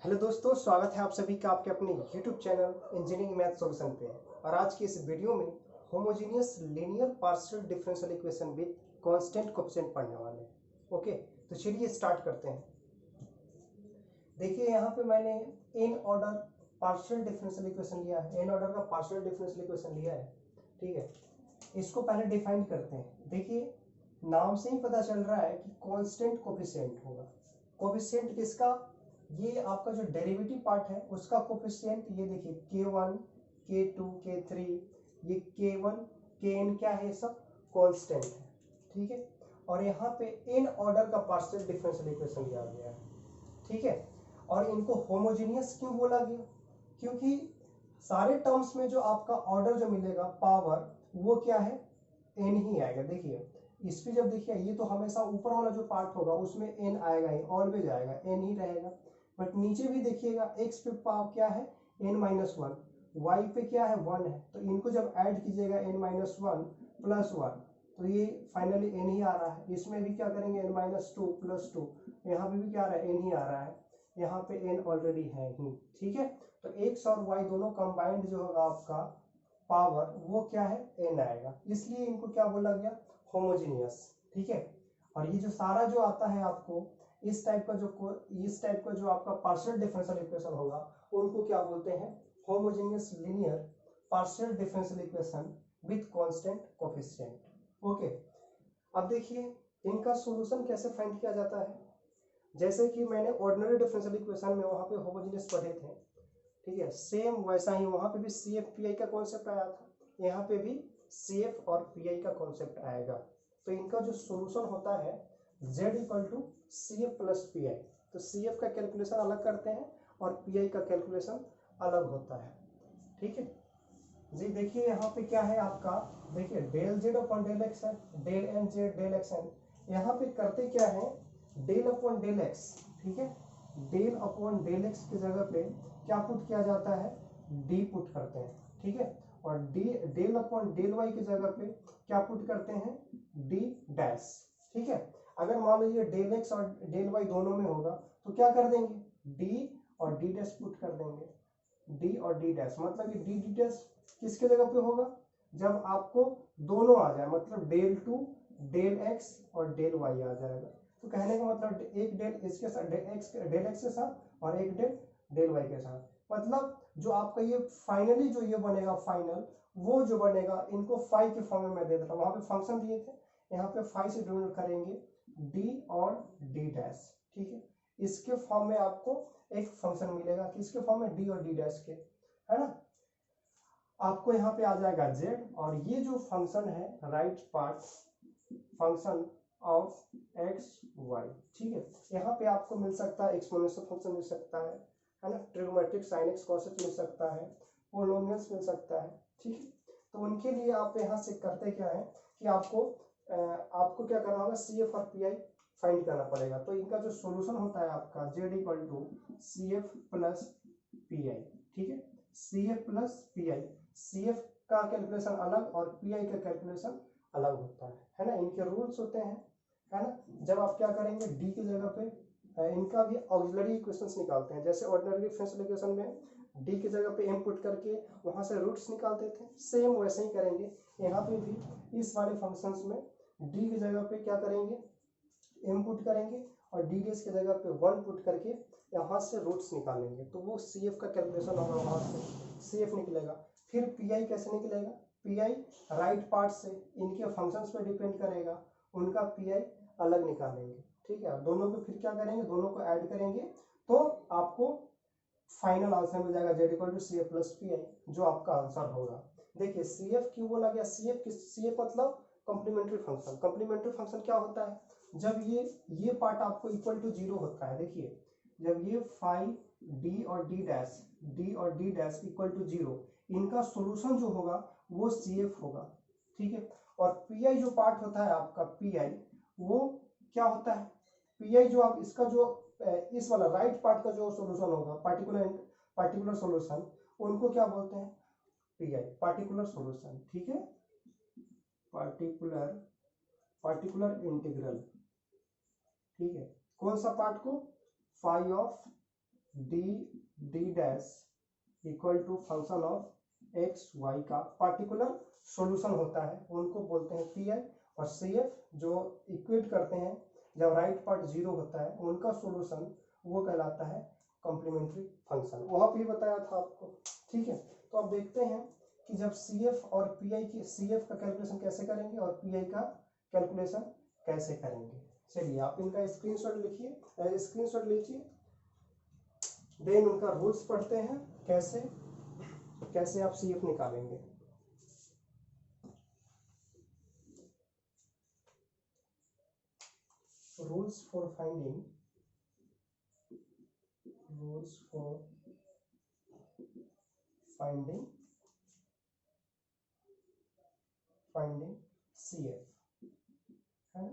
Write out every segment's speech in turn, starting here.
Hello दोस्तों, स्वागत है आप सभी का आपके अपने YouTube channel engineering math solution पे। और आज की इस वीडियो में homogeneous linear partial differential equation with constant coefficient पढ़ने वाले हैं। ओके, तो चलिए स्टार्ट करते हैं। देखिए यहाँ पे मैंने n order partial differential equation लिया है, n ऑर्डर का पार्शियल डिफरेंशियल इक्वेशन लिया है। ठीक है, इसको पहले डिफाइन करते हैं। देखिए नाम से ही पता चल रहा है कि कांस्टेंट कोएफिशिएंट होगा। कोएफिशिएंट किसका? ये आपका जो डेरिवेटिव पार्ट है उसका कोएफिशिएंट, ये देखिए k1 k2 k3, ये k1 kn क्या है, सब कांस्टेंट है। ठीक है, और यहाँ पे n ऑर्डर का पार्शियल डिफरेंशियल इक्वेशन लिया गया है। ठीक है, और इनको होमोजेनियस क्यों बोला गया? क्योंकि सारे टर्म्स में जो आपका ऑर्डर जो मिलेगा पावर, वो क्या है, n ही आएगा। देखिए इस पे जब देखिए ये तो हमेशा ऊपर वाला जो पार्ट होगा उसमें n आएगा ही, ऑलवेज आएगा, n ही रहेगा। बट नीचे भी देखिएगा x पे पावर क्या है, n-1, y पे क्या है, 1 है। तो इनको जब ऐड कीजिएगा n-1 प्लस 1, तो ये फाइनली n ही आ रहा है। इसमें भी क्या करेंगे, n-2 प्लस 2, यहाँ पे भी क्या आ रहा है, n ही आ रहा है। यहाँ पे n ऑलरेडी है ही। ठीक है, तो x और y दोनों कंबाइंड जो होगा आपका पावर, वो क्या है, n आएगा। इसलिए इनको क्या बोला गया, होमोजेनियस। ठीक है, और ये जो सारा जो आता है आपको इस टाइप का जो आपका पार्शियल डिफरेंशियल इक्वेशन होगा, उनको क्या बोलते हैं, homogeneous linear partial differential equation with constant coefficient. Okay, अब देखिए इनका सॉल्यूशन कैसे फाइंड किया जाता है। जैसे कि मैंने ऑर्डिनरी डिफरेंशियल इक्वेशन में वहां पे होमोजेनियस पढ़े थे, ठीक है, सेम वैसा ही वहां पे भी सी एफ पी आई का कॉन्सेप्ट आया था, यहाँ पे भी सी एफ और पी आई का कॉन्सेप्ट आएगा। तो इनका जो सॉल्यूशन होता है z equal to C F plus P I. तो सी एफ का कैलकुलेशन अलग करते हैं और पी आई का कैलकुलेशन अलग होता है। ठीक है जी, देखिए यहाँ पे क्या है आपका, देखिए del Z upon del X है, del N Z del X N. यहाँ पे करते क्या है, डेल अपॉन डेल एक्स, ठीक है, डेल अपॉन डेल एक्स की जगह पे क्या पुट किया जाता है, डी पुट करते हैं। ठीक है, और d del upon del y की जगह पे क्या पुट करते हैं, डी डैश। ठीक है, अगर मान लीजिए डेल एक्स और डेल वाई दोनों में होगा तो क्या कर देंगे, डी और डी डैश पुट कर देंगे। डी और डी डैश मतलब कि डी डी डैश किसके जगह पे होगा, जब आपको दोनों आ जाए, मतलब डेल टू डेल एक्स और डेल वाई आ जाएगा। तो कहने का मतलब एक डेल इसके साथ डेल एक्स के साथ और एक डेल डेल वाई के साथ, मतलब जो आपका ये फाइनली जो ये बनेगा फाइनल, वो जो बनेगा, इनको फाई के फॉर्म में मैं दे देता हूँ। वहां पे फंक्शन दिए थे, यहाँ पे फाई से डिनोट करेंगे डी और डी डैश। ठीक है, इसके फॉर्म में आपको एक फंक्शन मिलेगा, किसके फॉर्म में, डी और डी डैश के, है ना। आपको यहाँ पे आ जाएगा z, और ये जो फंक्शन है right part function of x y। ठीक है, यहाँ पे आपको मिल सकता है एक्सपोनेंशियल फंक्शन मिल सकता है ना, trigonometric sine X cos X मिल सकता है, पोलिनोमियल्स मिल सकता है। ठीक है, तो उनके लिए आप यहाँ से करते क्या है कि आपको क्या करना होगा, सी एफ और पी आई फाइंड करना पड़ेगा। तो इनका जो सोल्यूशन होता है आपका z equal to C F plus P I. ठीक है, C F plus P I, C F का कैलकुलेशन अलग और पी आई का कैलकुलेशन अलग होता है ना, इनके रूल्स होते हैं, है ना। जब आप क्या करेंगे, डी की जगह पे इनका भी ऑक्सिलरी इक्वेशंस निकालते हैं, जैसे ऑर्डिनरी डिफरेंशियल इक्वेशन में डी की जगह पे एम पुट करके वहां से रूट्स निकालते थे, सेम वैसे ही करेंगे यहाँ पे भी। इस वाले फंक्शंस में डी की जगह पे क्या करेंगे, एम पुट करेंगे और डी डैश की जगह पे 1 पुट करके यहाँ से रूट्स निकालेंगे, तो वो सी एफ का कैलकुलेशन होगा, वहां से सी एफ निकलेगा। फिर पी आई कैसे निकलेगा, पी आई राइट पार्ट से इनके फंक्शंस पे डिपेंड करेगा, उनका पी आई अलग निकालेंगे। ठीक है, दोनों को फिर क्या करेंगे, दोनों को ऐड करेंगे तो आपको फाइनल आंसर मिल जाएगा z equal to C F plus P I, जो आपका आंसर होगा। देखिए सी एफ क्यों बोला गया, सी एफ मतलब कॉम्प्लीमेंट्री फंक्शन। कॉम्प्लीमेंट्री फंक्शन क्या होता है, जब ये पार्ट आपको इक्वल टू 0 होता है। देखिए जब ये फाइव डी और डी डैश इक्वल टू 0, इनका सॉल्यूशन जो होगा वो सी एफ होगा। ठीक है, और पी आई जो पार्ट होता है आपका पी आई, वो क्या होता है, पी आई जो आप इसका जो इस वाला राइट पार्ट का जो सॉल्यूशन होगा, पार्टिकुलर सॉल्यूशन, उनको क्या बोलते हैं, पी आई पार्टिकुलर सॉल्यूशन। ठीक है, पार्टिकुलर इंटीग्रल। ठीक है, कौन सा पार्ट को, phi of D D dash equal to function of x y का पार्टिकुलर सॉल्यूशन होता है, उनको बोलते हैं पी आई। और सी एफ जो इक्वेट करते हैं जब राइट पार्ट जीरो होता है, उनका सॉल्यूशन वो कहलाता है कॉम्प्लीमेंट्री फंक्शन। वहां पे ही बताया था आपको, ठीक है। तो अब देखते हैं कि जब सी एफ और पी आई की, सी एफ का कैलकुलेशन कैसे करेंगे और पी आई का कैलकुलेशन कैसे करेंगे। चलिए आप इनका स्क्रीनशॉट लिखिए, स्क्रीनशॉट लीजिए, देन उनका रूल्स पढ़ते हैं कैसे कैसे आप सी एफ निकालेंगे। Rules for finding C F, है ना।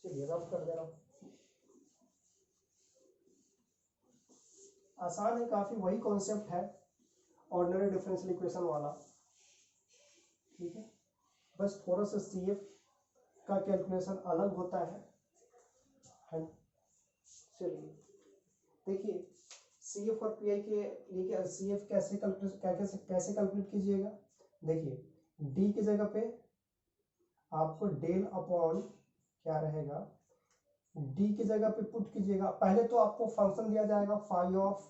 चलिए रब कर दे रहा हूं, आसान है काफी, वही कॉन्सेप्ट है ऑर्डिनरी डिफरेंशियल इक्वेशन वाला, ठीक है। बस थोड़ा सा सी एफ का कैलकुलेशन अलग होता है। चलिए देखिए, सी एफ और पी आई के लिए सी एफ कैसे कैलकुलेट कीजिएगा। देखिए डी की जगह पे आपको डेल अपॉन क्या रहेगा, डी की जगह पे पुट कीजिएगा। पहले तो आपको फंक्शन दिया जाएगा फाई ऑफ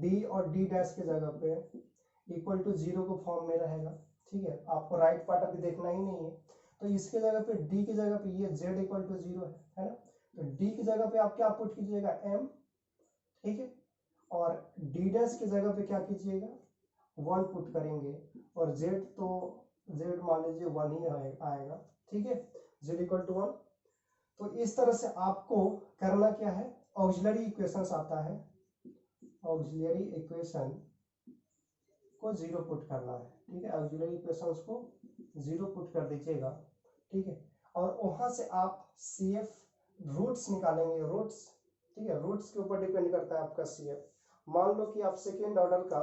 डी और डी डैश की जगह पे इक्वल टू जीरो को फॉर्म में रहेगा, ठीक है। आपको राइट पार्ट अभी देखना ही नहीं है, तो इसके जगह पे डी की जगह पे ये जेड इक्वल टू जीरो है ना। तो डी की जगह पे आप क्या पुट कीजिएगा, एम, ठीक है। और डी डैश की जगह पे क्या कीजिएगा, वन पुट करेंगे। और जेड तो जेड मान लीजिए वन ही आएगा, ठीक है, जेड इक्वल टू वन। तो इस तरह से आपको करना क्या है, ऑक्सिलरी इक्वेशंस आता है, ऑक्सिलरी इक्वेशन को जीरो पुट करना है, ठीक है। ऑक्सिलरी इक्वेशंस को जीरो पुट कर दीजिएगा, ठीक है। और वहां से आप सी एफ रूट्स निकालेंगे, रूट्स, ठीक है। रूट्स के ऊपर डिपेंड करता है आपका सी एफ। मान लो कि आप सेकेंड ऑर्डर का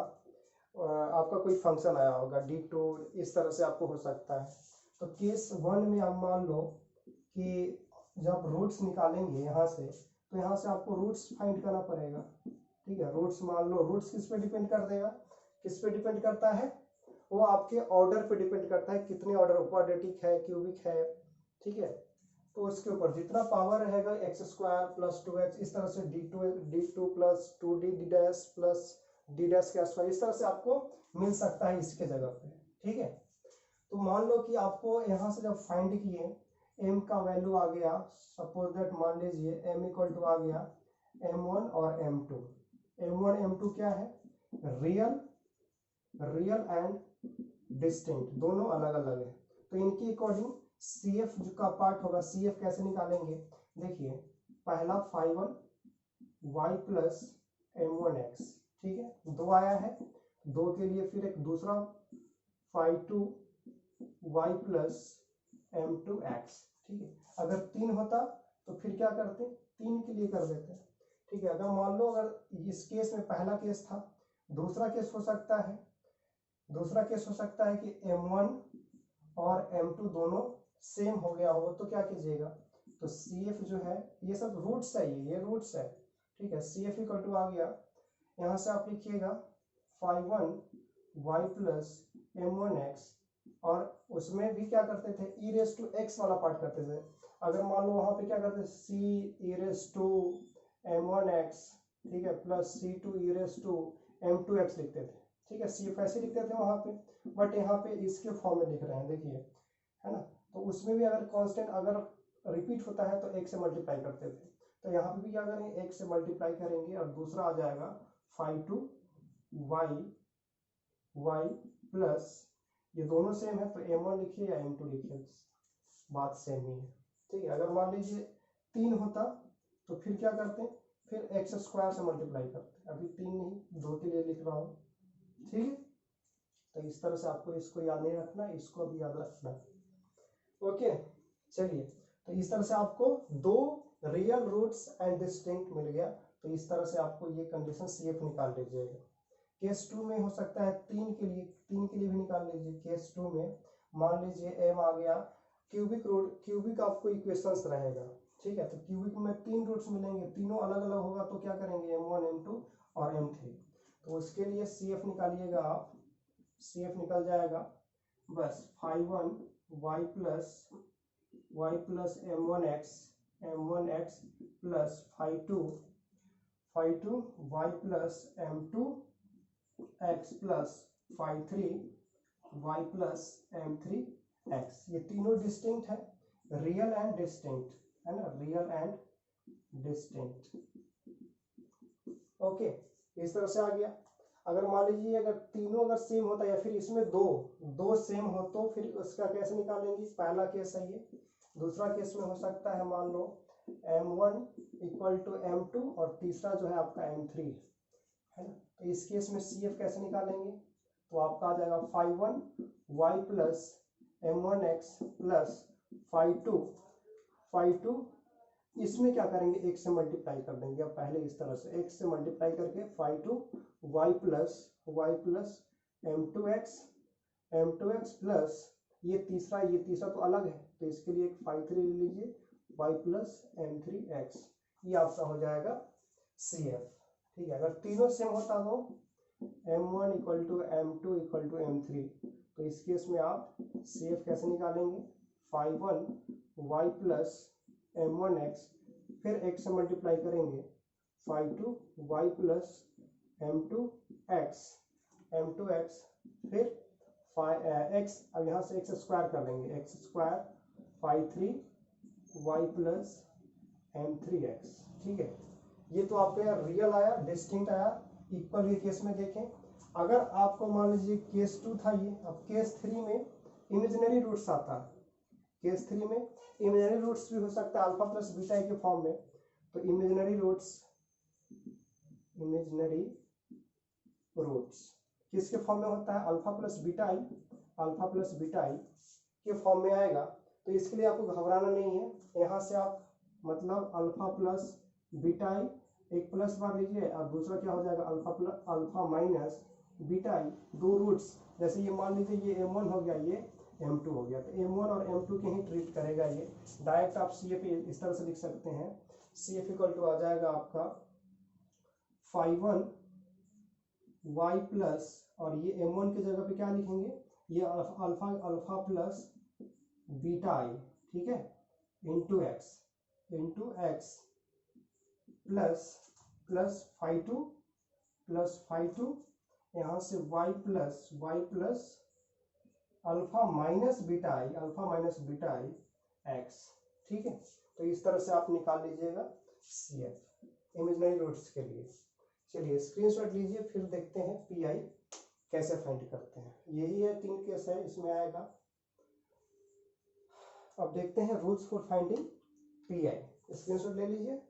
आपका कोई फंक्शन आया होगा डी टू, इस तरह से आपको हो सकता है। तो केस वन में आप मान लो कि जब रूट्स निकालेंगे यहाँ से, तो यहाँ से आपको रूट्स फाइंड करना पड़ेगा, ठीक है। रूट्स मान लो, रूट्स किस पे डिपेंड कर देगा, किस पे डिपेंड करता है, वो आपके ऑर्डर पे डिपेंड करता है, कितने ऑर्डर, क्वाड्रेटिक है, क्यूबिक है, ठीक है। तो उसके ऊपर जितना पावर रहेगा x square plus two x, इस तरह से D two plus two D D dash plus D dash के स्क्वायर, इस तरह से आपको मिल सकता है इसके जगह पे, ठीक है। तो मान लो कि आपको यहाँ से जब फाइंड किए m का वैल्यू आ गया, सपोज दैट मान लीजिए m इक्वल टू आ गया m1 और m2। m1 m2 क्या है, रियल एंड डिस्टिंक्ट, दोनों अलग अलग है। तो इनकी अकॉर्डिंग सी एफ का पार्ट होगा, सी एफ कैसे निकालेंगे, देखिए पहला phi one y plus m one x, ठीक है, दो आया है, दो के लिए फिर एक दूसरा phi two y plus m two x, ठीक है। अगर तीन होता तो फिर क्या करते, तीन के लिए कर देते, ठीक है। अगर मान लो अगर इस केस में पहला केस था, दूसरा केस हो सकता है, दूसरा केस हो सकता है कि m1 और m2 दोनों सेम हो गया हो, तो क्या कीजिएगा, तो CF जो है, ये सब रूट्स है, ये रूट्स है, ठीक है। CF इक्वल टू आ गया, यहाँ से आप लिखिएगा phi one y plus m1x, और उसमें भी क्या करते थे, ई रेस टू एक्स वाला पार्ट करते थे। अगर मान लो वहां पे क्या करते, सी ई रेस टू m1x, ठीक है, plus C two e raise to m2x लिखते थे, ठीक है। सी ऐसे लिखते थे वहां पे, बट यहाँ पे इसके फॉर्म में लिख रहे हैं, देखिए, है ना। तो उसमें भी अगर कांस्टेंट अगर रिपीट होता है तो एक से मल्टीप्लाई करते थे, तो यहाँ पे भी क्या करेंगे, एक से मल्टीप्लाई करेंगे, और दूसरा आ जाएगा phi two y y plus, ये दोनों सेम है तो m1 लिखिए या m2 लिखिए, बात सेम ही है, ठीक है। अगर मान लीजिए तीन होता तो फिर क्या करते, फिर एक्स स्क्वायर से मल्टीप्लाई करते, अभी तीन नहीं, दो के लिए लिख रहा हूँ, ठीक है। तो इस तरह से आपको इसको याद नहीं रखना, इसको भी याद रखना, ओके। चलिए, तो इस तरह से आपको दो रियल रूट्स एंड डिस्टिंक्ट मिल गया। तो इस तरह से आपको ये कंडीशन CF निकाल लीजिएगा। केस टू में हो सकता है तीन के लिए भी निकाल लीजिए। केस टू में मान लीजिए m आ गया, क्यूबिक रूट, क्यूबिक आपको इक्वेशंस रहेगा, ठीक है। तो क्यूबिक में 3 रूट्स मिलेंगे, तीनों अलग अलग होगा तो क्या करेंगे m1 m2 और m3। तो उसके लिए CF निकालिएगा आप, CF निकल जाएगा बस 5 1 y plus m1x plus 5 2 y plus m2x plus 5 3 y plus m3x। ये तीनों डिस्टिंक्ट है, रियल एंड डिस्टिंक्ट, है ना, रियल एंड डिस्टिंक्ट। ओके, इस तरह से आ गया। अगर मान लीजिए अगर तीनों अगर सेम होता है या फिर इसमें दो सेम हो तो फिर उसका कैसे निकालेंगे? पहला केस है ये। दूसरा केस में हो सकता है मान लो m1 इक्वल टू m2 और तीसरा जो है आपका m3 है ना। तो इस केस में CF कैसे निकालेंगे? तो आपका आ जाएगा 5 1 y प्लस m1x प्लस 5 2 इसमें क्या करेंगे? एक से मल्टीप्लाई कर देंगे। अब पहले इस तरह से एक से मल्टीप्लाई करके 5 2 y प्लस m2x प्लस ये तीसरा तो अलग है तो इसके लिए एक 5 3 ले लीजिए y प्लस m3x। ये आपका हो जाएगा CF। ठीक है, अगर तीनों सेम होता तो m1 equal to m2 equal to m3, तो इस केस में आप CF कैसे निकालेंगे? 5 1 y प्लस m1x फिर x से मल्टीप्लाई करेंगे 5 2 y प्लस m2x फिर x, अब यहाँ से x स्क्वायर कर लेंगे, x square 5 3 y plus m3x। ठीक है, ये तो आपका रियल आया, डिस्टिंक्ट आया। इक्वल के केस में देखें, अगर आपको मान लीजिए केस 2 था ये, अब केस 3 में इमेजिनरी रूट्स आता है। केस 3 में इमेजिनरी रूट्स भी हो सकता है अल्फा प्लस बीटा के फॉर्म में। तो इमेजिनरी रूट्स किसके फॉर्म में होता है? अल्फा प्लस बीटा आई के फॉर्म में आएगा। तो इसके लिए आपको घबराना नहीं है, यहाँ से आप मतलब अल्फा प्लस बीटा आई एक प्लस बार लीजिए और दूसरा क्या हो जाएगा? अल्फा माइनस बीटा आई, दो रूट्स। जैसे ये मान लीजिए ये m1 हो गया, ये m2 हो गया, तो m1 और m2 के ही ट्रीट करेगा ये। डायरेक्ट आप CF इस तरह से लिख सकते हैं, CF इक्वल टू आ जाएगा आपका 5 1 y प्लस, और ये m1 की जगह पे क्या लिखेंगे? ये अल्फा प्लस बीटा आई, ठीक है, इंटू एक्स प्लस 5 2 यहाँ से y plus alpha minus beta I x। ठीक है, तो इस तरह से आप निकाल लीजिएगा CF इमेजिनरी रूट्स के लिए। चलिए स्क्रीनशॉट लीजिए, फिर देखते हैं PI कैसे फाइंड करते हैं। यही है 3 केस है इसमें आएगा। अब देखते हैं rules for finding PI। Screenshot ले लीजिए।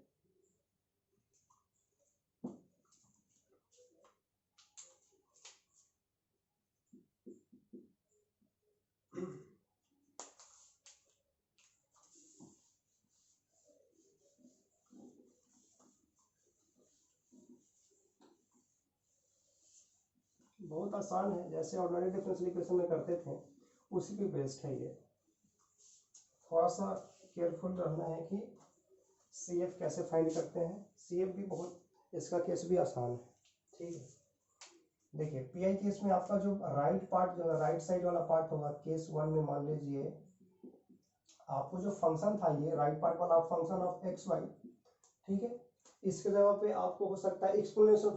बहुत आसान है, जैसे ऑर्डिनरी डिफरेंशियल इक्वेशन में करते थे उसी पे बेस्ड है ये। थोड़ा सा केयरफुल रहना है कि CF कैसे फाइंड करते हैं। CF भी बहुत, इसका केस भी आसान है। ठीक है, देखिए PI केस में आपका जो राइट पार्ट, जो राइट साइड वाला पार्ट होगा, केस 1 में मान लीजिए आपको जो फंक्शन था ये राइट पार्ट वाला फंक्शन ऑफ xy, ठीक है, इसके जगह पे आपको हो सकता है एक्सपोनेंशियल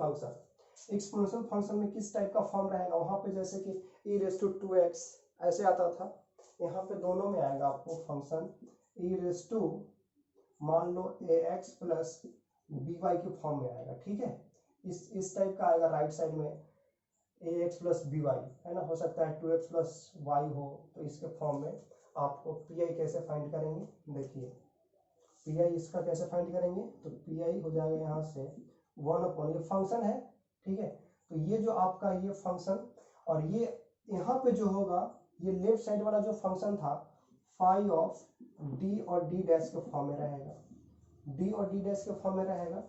फंक्शन में किस टाइप का फॉर्म रहेगा? वहां पे जैसे कि e⁻² ऐसे आता था, यहाँ पे दोनों में आएगा आपको फंक्शन e⁻, मान लो ax प्लस by के फॉर्म में आएगा। ठीक है, इस टाइप का आएगा राइट साइड में ax प्लस by, है ना। हो सकता है 2x प्लस y हो, तो इसके फॉर्म में आपको PI कैसे फाइंड करेंगे? देखिए PI इसका कैसे फाइंड करेंगे? तो PI हो जाएगा यहाँ से 1/, ये फंक्शन है, ठीक है। तो ये जो आपका ये फंक्शन, और ये यहाँ पे जो होगा ये लेफ्ट साइड वाला जो फंक्शन था फाई ऑफ d और d डैश के फॉर्म में रहेगा, d और d डैश के फॉर्म में रहेगा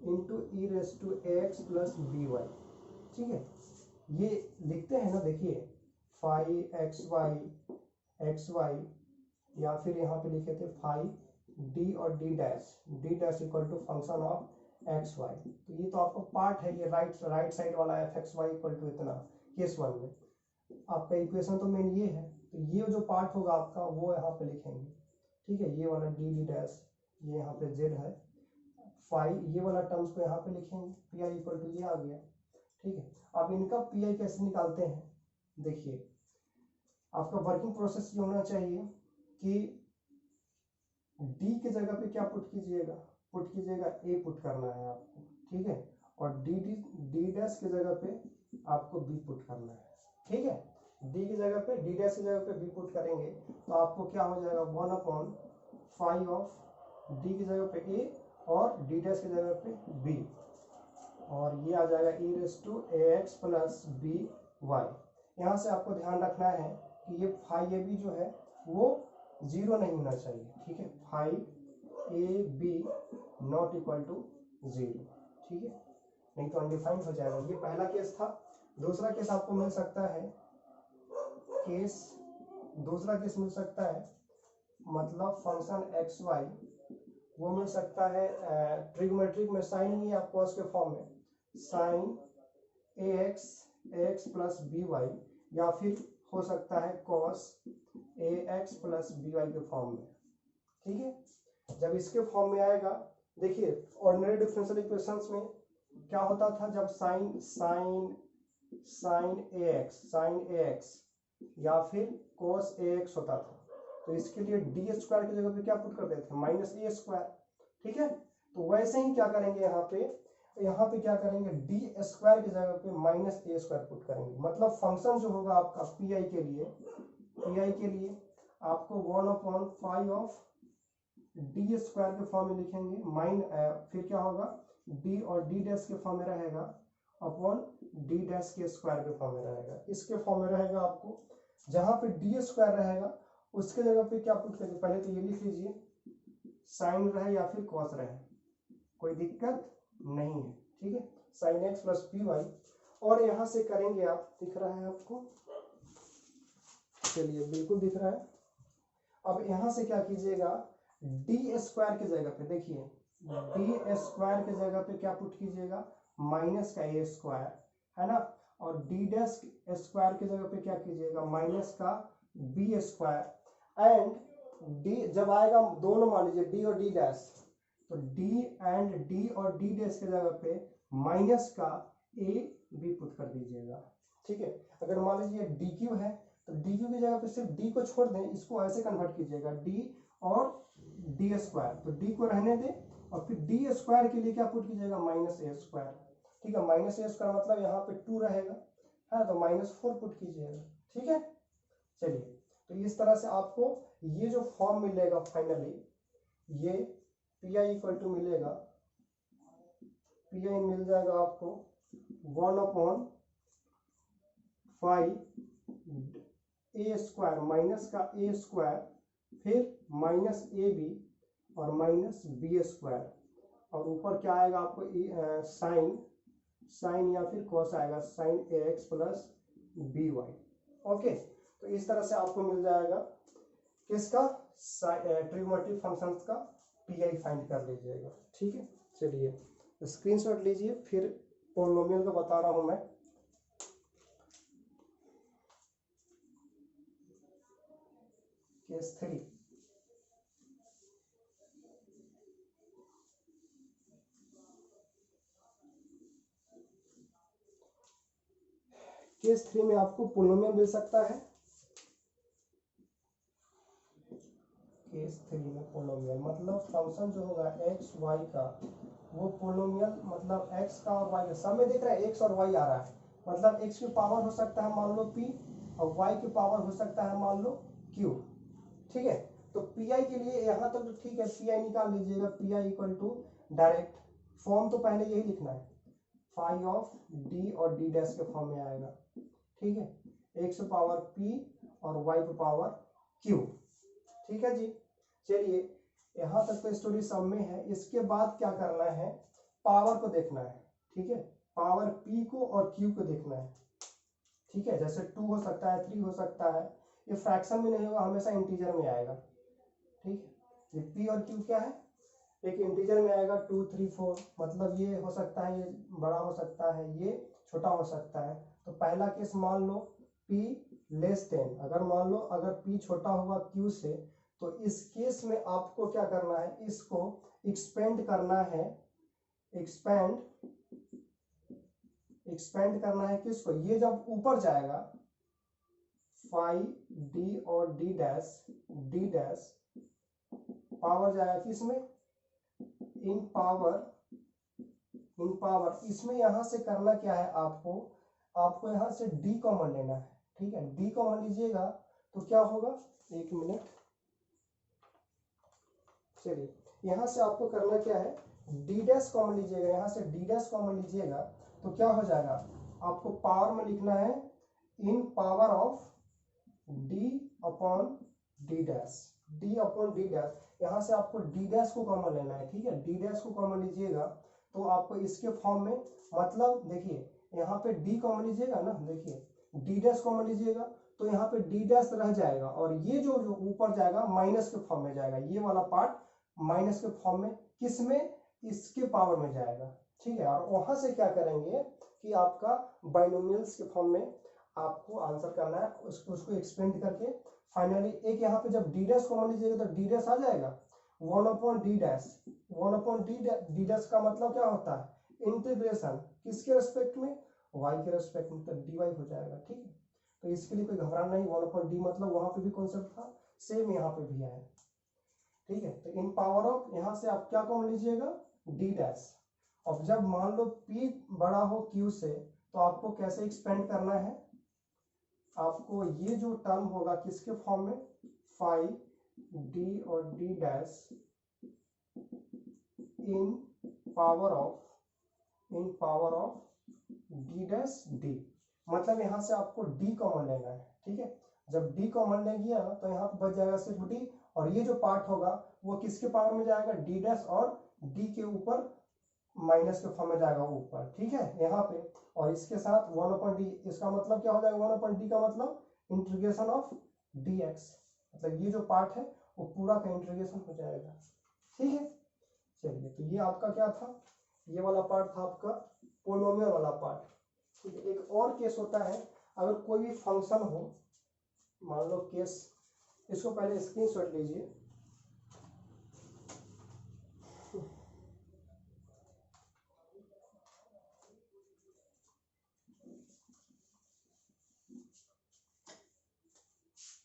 इंटू e⁻ax प्लस by। ठीक है, ये लिखते हैं ना, देखिए फाई xy या फिर यहाँ पे लिखे थे फाई डी और D dash equal to function of x Y. तो ये तो आपका पार्ट है, ये राइट साइड वाला F X Y equal to इतना केस 1 में। आपका इक्वेशन तो मेन ये है, तो ये जो पार्ट होगा आपका वो यहाँ पे लिखेंगे, ठीक है। ये वाला डी डैश, ये यहाँ पे जेड है, फाई ये वाला टर्म्स को यहाँ पे लिखेंगे, पी आई इक्वल टू ये आ गया, ठीक है। अब इनका पी आई कैसे निकालते हैं, देखिए आपका वर्किंग प्रोसेस ये होना चाहिए कि डी की जगह पे क्या पुट कीजिएगा ए पुट करना है आपको, ठीक है। और डी डैश की जगह पे आपको बी पुट करना है, ठीक है। डी की जगह पे डी डैश की जगह पे बी पुट करेंगे तो आपको क्या हो जाएगा 1/5 ऑफ डी की जगह पे ए और डी डैश की जगह पे बी, और ये आ जाएगा e raise to ax plus B Y. यहाँ से आपको ध्यान रखना है कि ये फाई ए बी जो है वो 0 नहीं होना चाहिए, ठीक है। Phi A B not equal to 0, ठीक है, नहीं तो अनडिफाइंड हो जाएगा। ये पहला केस था। दूसरा केस आपको मिल सकता है, दूसरा केस मिल सकता है मतलब फंक्शन एक्स वाई वो मिल सकता है ट्रिग्नोमेट्रिक में साइन ही आप कॉस के फॉर्म में sign A X plus B Y, या फिर हो सकता है cos A X plus B Y के फॉर्म में, ठीक है। जब इसके फॉर्म में आएगा, देखिए ऑर्डिनरी डिफरेंशियल इक्वेशंस में क्या होता था, जब साइन ए एक्स या फिर कॉस ए एक्स होता था तो इसके लिए डी स्क्वायर की जगह पे क्या पुट करते थे माइनस ए स्क्वायर, ठीक है। तो वैसे ही क्या करेंगे यहाँ पे क्या करेंगे डी स्क्वायर की जगह पे माइनस ए स्क्वायर पुट करेंगे। मतलब फंक्शन जो होगा आपका पी आई के लिए आपको 1/5 ऑफ डी स्क्वायर के फॉर्म में लिखेंगे, फिर क्या होगा डी और डी डैश के फॉर्म में रहेगा अपॉन डी डैश के स्क्वायर के फॉर्म में रहेगा। इसके फॉर्म में रहेगा आपको जहां पे डी स्क्वायर रहेगा उसके जगह पे क्या पुट करेंगे, पहले तो ये लिख लीजिए साइन रहे या फिर कॉस रहे, कोई दिक्कत नहीं है, ठीक है। Sine X plus P Y, और यहां से करेंगे आप, दिख रहा है आपको, चलिए बिल्कुल दिख रहा है। अब यहां से क्या कीजिएगा डी स्क्वायर की जगह पे, देखिए डी स्क्वायर की जगह पे क्या पुट कीजिएगा माइनस का ए स्क्वायर, है ना। और डी डैश स्क्वायर की जगह पे क्या कीजिएगा माइनस का बी स्क्वायर, एंड डी जब आएगा दोनों मान लीजिए डी और डी डैश, तो डी और डी डैश की जगह पे माइनस का ए बी पुट कर दीजिएगा, ठीक है। अगर मान लीजिए डी क्यू है तो डी क्यू की जगह पे सिर्फ डी को छोड़ दें, इसको ऐसे कन्वर्ट कीजिएगा डी और डी स्क्वायर, तो डी को रहने दें और फिर डी स्क्वायर के लिए क्या पुट कीजिएगा माइनस ए स्क्वायर, ठीक है। माइनस ए स्क्वायर मतलब यहाँ पे 2 रहेगा, है तो -4 पुट कीजिएगा, ठीक है। चलिए तो इस तरह से आपको ये जो फॉर्म मिलेगा फाइनली, ये पी आई इक्वल टू मिलेगा, पी आई मिल जाएगा आपको 1/5 ए स्क्वायर माइनस का ए स्क्वायर, फिर माइनस ए बी और माइनस बी स्क्वायर, और ऊपर क्या आएगा आपको साइन या फिर कॉस आएगा sine A X plus B Y, okay. तो इस तरह से आपको मिल जाएगा किसका ट्रिग्नोमेट्रिक फंक्शंस का पी आई फाइंड कर लीजिएगा, ठीक है। चलिए स्क्रीनशॉट लीजिए, फिर पॉलिनोमियल का बता रहा हूं मैं। केस 3, केस 3 में आपको पॉलिनोमियल मिल सकता है। केस 3 में पॉलिनोमियल मतलब फंक्शन जो होगा एक्स वाई का वो पॉलिनोमियल, मतलब एक्स का और वाई का सब में दिख रहा है एक्स और वाई आ रहा है, मतलब एक्स की पावर हो सकता है मान लो पी और वाई की पावर हो सकता है मान लो क्यू, ठीक है। तो पी आई के लिए यहाँ तक तो ठीक है, पी आई निकाल लीजिएगा, P I equal to direct form तो पहले यही लिखना है, फाई ऑफ डी और डी डैश के फॉर्म में आएगा, ठीक है। एक्स पावर पी और वाई पावर क्यू, ठीक है जी। चलिए यहाँ तक तो स्टोरी सब में है। इसके बाद क्या करना है, पावर को देखना है, ठीक है। पावर पी को और क्यू को देखना है, ठीक है। जैसे 2 हो सकता है, 3 हो सकता है, ये फ्रैक्शन में नहीं होगा, हमेशा इंटीजर में आएगा, ठीक है। ये पी और क्यू क्या है, एक इंटीजर में आएगा 2 3 4, मतलब ये हो सकता है, ये बड़ा हो सकता है, ये छोटा हो सकता है। तो पहला केस मान लो p लेस देन, अगर मान लो अगर p छोटा होगा q से, तो इस केस में आपको क्या करना है, इसको एक्सपेंड करना है, एक्सपेंड करना है किसको, ये जब ऊपर जाएगा फाई d और d डैश पावर जाएगा किसमें, इन पावर इसमें यहां से करना क्या है, आपको यहां से d कॉमन लेना है, ठीक है। d कॉमन लीजिएगा तो क्या होगा, एक मिनट, चलिए यहां से आपको करना क्या है, d डैश कॉमन लीजिएगा, यहां से d डैश कॉमन लीजिएगा तो क्या हो जाएगा, आपको पावर में लिखना है in power of d upon d dash, यहाँ से आपको d डैश को कॉमन लेना है, ठीक है। d डैश को कॉमन लीजिएगा तो आपको इसके फॉर्म में, मतलब देखिए यहाँ पे d कॉमन लीजिएगा ना, देखिए d डैश कॉमन लीजिएगा तो यहाँ पे d डैश रह जाएगा, और ये जो ऊपर जाएगा माइनस के फॉर्म में जाएगा, ये वाला पार्ट माइनस के फॉर्म में, किसमें, इसके पावर में जाएगा, ठीक है। और वहां से क्या करेंगे कि आपका बाइनोमियल्स के फॉर्म में आपको आंसर करना है, उसको एक्सपेंड करके फाइनली एक यहाँ पे जब डी डैश कॉमन लीजिएगा तो डी डैश आ जाएगा, 1/d डैश, 1/d डैश का मतलब क्या होता है, इंटीग्रेशन किसके रेस्पेक्ट में, y के रेस्पेक्ट में, तो dy हो जाएगा, ठीक है। तो इसके लिए कोई घबराना नहीं, 1/d मतलब वहां पे भी कॉन्सेप्ट था, सेम यहाँ पे भी है, ठीक है। तो इन पावर ऑफ, यहाँ से आप क्या कॉमन लीजिएगा, d डैश। अब जब मान लो p बड़ा हो q से, तो आपको कैसे एक्सपेंड करना है, आपको ये जो टर्म होगा किसके फॉर्म में, फाई d और d dash in power of d dash d, मतलब यहां से आपको d कॉमन लेना है, ठीक है। जब d कॉमन ले गया तो यहाँ पे बच जाएगा सिर्फ d, और ये जो पार्ट होगा वो किसके पावर में जाएगा, d डैश और d के ऊपर माइनस के फॉर्म में जाएगा ऊपर, ठीक है यहाँ पे। और इसके साथ 1/d, इसका मतलब क्या हो जाएगा, 1/d का मतलब इंटीग्रेशन ऑफ dx, मतलब ये जो पार्ट है वो पूरा का इंटीग्रेशन हो जाएगा, ठीक है। चलिए तो ये आपका क्या था, ये वाला पार्ट था आपका पोलिनोमियल वाला पार्ट, ठीक है। एक और केस होता है, अगर कोई भी फंक्शन हो, मान लो केस, इसको पहले स्क्रीनशॉट लीजिए,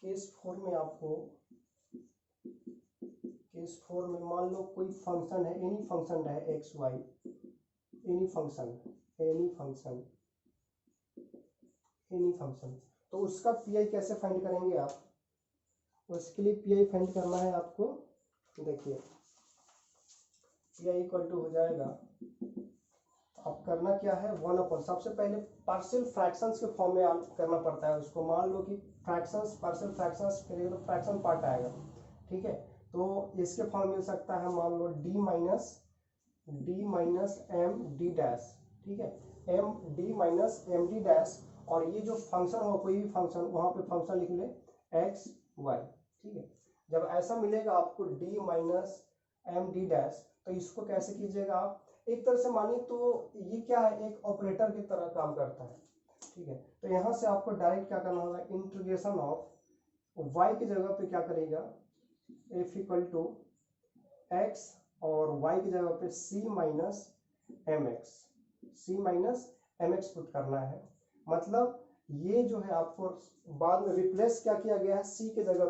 केस 4 में आपको, केस 4 में मान लो कोई फंक्शन है, एनी फंक्शन है एक्स वाई, एनी फंक्शन, तो उसका पीआई कैसे फाइंड करेंगे आप, उसके लिए पीआई फाइंड करना है आपको, देखिए पीआई इक्वल टू हो जाएगा, अब करना क्या है, 1/, सबसे पहले पार्शियल फ्रैक्शंस के फॉर्म में करना पड़ता है उसको, मान लो कि फ्रैक्शंस, पार्शियल फ्रैक्शंस करेंगे तो फ्रैक्शन पार्ट आएगा, ठीक है। तो इसके फॉर्म मिल सकता है, मान लो d minus M D dash, ठीक है, d minus M D dash, और ये जो फंक्शन हो, कोई भी फंक्शन, वहां पे फंक्शन लिख ले x y, ठीक है। जब ऐसा मिलेगा आपको d minus M D dash, तो इसको कैसे कीजिएगा आप, एक तरह से मानिए तो ये क्या है, एक ऑपरेटर की तरह काम करता है, ठीक है। तो यहाँ से आपको डायरेक्ट क्या करना होगा, इंटीग्रेशन ऑफ y की जगह पे क्या करेगा, f इक्वल टू x, और y की जगह पे c minus M X put करना है, मतलब ये जो है आपको बाद में रिप्लेस क्या किया गया है, c की जगह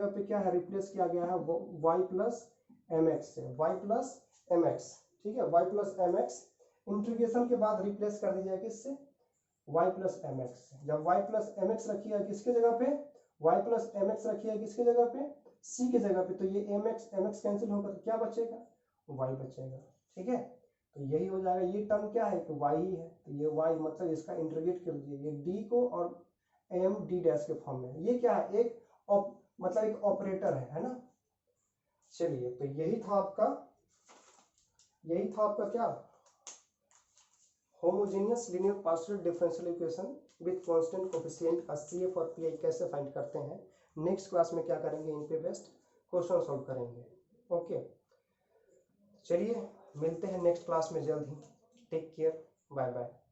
पे क्या है, रिप्लेस किया गया है y प्लस एम एक्स से, y प्लस एम एक्स, ठीक है, y plus M X, integration के बाद रिप्लेस कर दीजिएगा किससे, y प्लस एम एक्स से। जब y प्लस एम एक्स रखिएगा किसके जगह पे, y प्लस एम एक्स रखिएगा किसके जगह पे, c के जगह पे, तो ये एम एक्स कैंसिल होगा तो क्या बचेगा, y बचेगा, ठीक है। तो यही हो जाएगा, ये टर्म क्या है कि y ही है, तो ये y मतलब इसका इंटीग्रेट कर दीजिए, ये d को और एम डी डैश के फॉर्म में, ये क्या है, एक मतलब एक ऑपरेटर है ना। चलिए तो यही था आपका क्या, homogeneous linear partial differential equation with constant coefficient का सीएफ और पीआई कैसे फाइंड करते हैं। नेक्स्ट क्लास में क्या करेंगे, इन पे बेस्ड क्वेश्चन सॉल्व करेंगे। ओके, चलिए मिलते हैं नेक्स्ट क्लास में जल्द ही। Take care, bye bye.